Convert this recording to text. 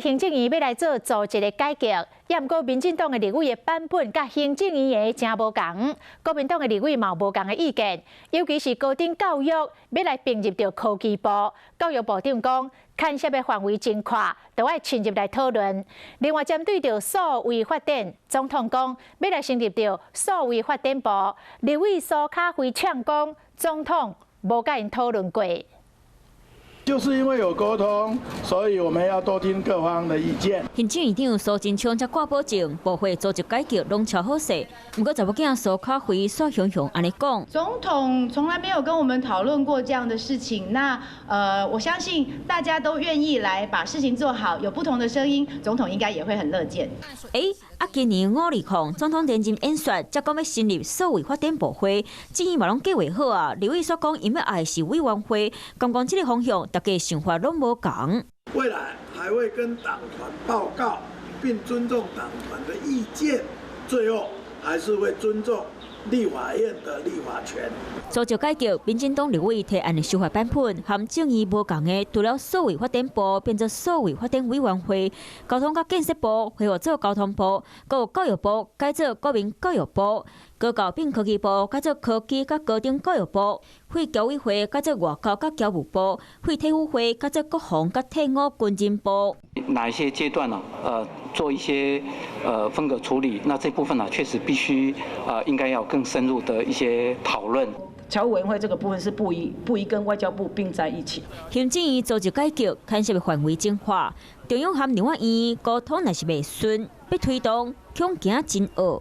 行政院要来做组织的改革，也毋过民进党的立委的版本甲行政院的真无共，国民党的立委嘛无共的意见，尤其是高等教育要来并入到科技部，教育部长讲牵涉的范围真宽，都要深入来讨论。另外，针对到数位发展，总统讲要来成立到数位发展部，立委苏卡辉呛讲总统无甲因讨论过。 就是因为有沟通，所以我们要多听各方的意见。行政院长苏贞昌则挂保证，部会组织改革拢朝好势。不过，查某囝苏卡辉苏雄雄安尼讲，总统从来没有跟我们讨论过这样的事情。那我相信大家都愿意来把事情做好，有不同的声音，总统应该也会很乐见。今年5日控总统连任演说，则讲要成立数位发展部会，建议嘛拢计划好啊。立委所讲，因要爱是委员会，刚刚这个方向，大家想法拢无同。未来还会跟党团报告，并尊重党团的意见，最后还是会尊重立法院的立法权。组织改革，民进党立委提案的修法版本，和正义无同的，除了数位发展部变做数位发展委员会，交通甲建设部恢复做交通部，还有教育部改做国民教育部，高教并科技部改做科技甲高等教育部，废侨委会改做外交甲侨务部，废体育会改做国防甲体育军人部。哪一些阶段呢？做一些分隔处理，那这部分呢，确实必须应该要更深入的一些讨论。侨委员会这个部分是不宜跟外交部并在一起。行政院组织改革，牵涉的范围真化，中央和另外院沟通若是袂顺，要推动恐惊真恶。